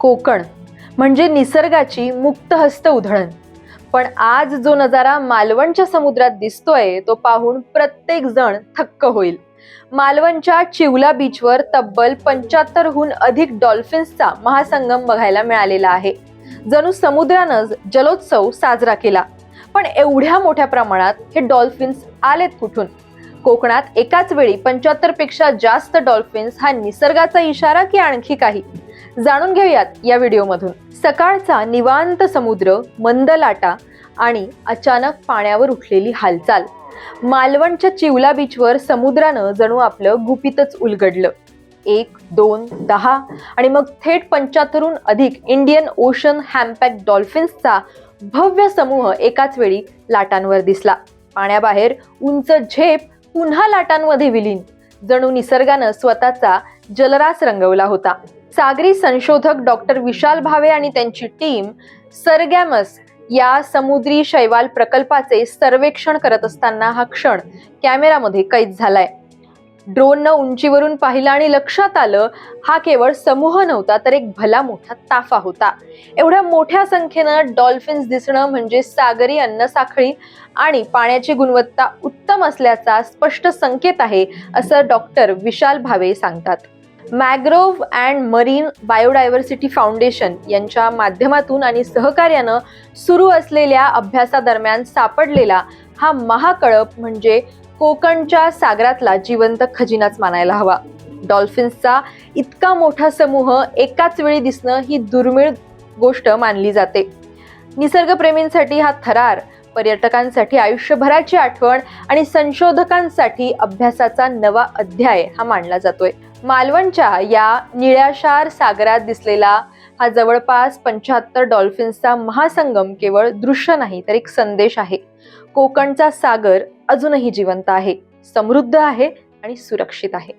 कोकण म्हणजे निसर्गाची मुक्तहस्त उधळण. पण आज जो नजारा मालवणच्या समुद्रात दिसतोय तो पाहून प्रत्येक जण थक्क होईल. मालवणच्या चिवला बीचवर तब्बल 75हून अधिक डॉल्फिन्सचा महासंगम बघायला मिळालेला आहे. जणू समुद्रानं जलोत्सव साजरा केला. पण एवढ्या मोठ्या प्रमाणात हे डॉल्फिन्स आलेत कुठून? कोकणात एकाच वेळी 75 पेक्षा जास्त डॉल्फिन्स हा निसर्गाचा इशारा की आणखी काही? जाणून घेऊयात या व्हिडिओमधून. सकाळचा निवांत समुद्र, मंद लाटा आणि अचानक पाण्यावर उठलेली हालचाल. मालवणच्या चिवला बीचवर समुद्रानं जणू आपलं गुपितच उलगडलं. 1, 2, 10 आणि मग थेट 75हून अधिक इंडियन ओशन हॅम्पॅक डॉल्फिन्सचा भव्य समूह एकाच वेळी लाटांवर दिसला. पाण्याबाहेर उंच झेप पुन्हा लाटांमध्ये विलीन. जणू निसर्गानं स्वतःचा जलरास रंगवला होता. सागरी संशोधक डॉक्टर विशाल भावे आणि त्यांची टीम सरगॅमस या समुद्री शैवाल प्रकल्पाचे सर्वेक्षण करत असताना हा क्षण कॅमेरामध्ये कैद झालाय. ड्रोननं उंचीवरून पाहिलं आणि लक्षात आलं हा केवळ समूह नव्हता तर एक भला मोठा ताफा होता. एवढ्या मोठ्या संख्येनं डॉल्फिन्स दिसणं म्हणजे सागरी अन्नसाखळी आणि पाण्याची गुणवत्ता उत्तम असल्याचा स्पष्ट संकेत आहे, असं डॉक्टर विशाल भावे सांगतात. मॅग्रोव्ह अँड मरीन बायोडायव्हर्सिटी फाउंडेशन यांच्या माध्यमातून आणि सहकार्यानं सुरू असलेल्या अभ्यासादरम्यान सापडलेला हा महाकळप म्हणजे कोकणच्या सागरातला जिवंत खजिनाच मानायला हवा. डॉल्फिन्सचा इतका मोठा समूह एकाच वेळी दिसणं ही दुर्मिळ गोष्ट मानली जाते. निसर्गप्रेमींसाठी हा थरार, पर्यटकांसाठी आयुष्यभराची आठवण आणि संशोधकांसाठी अभ्यासाचा नवा अध्याय हा मानला जातोय. मालवणच्या या निळ्याशार सागरात दिसलेला हा जवळपास 75 डॉल्फिन्सचा महासंगम केवळ दृश्य नाही तर एक संदेश आहे. कोकणचा सागर अजूनही जिवंत आहे, समृद्ध आहे आणि सुरक्षित आहे.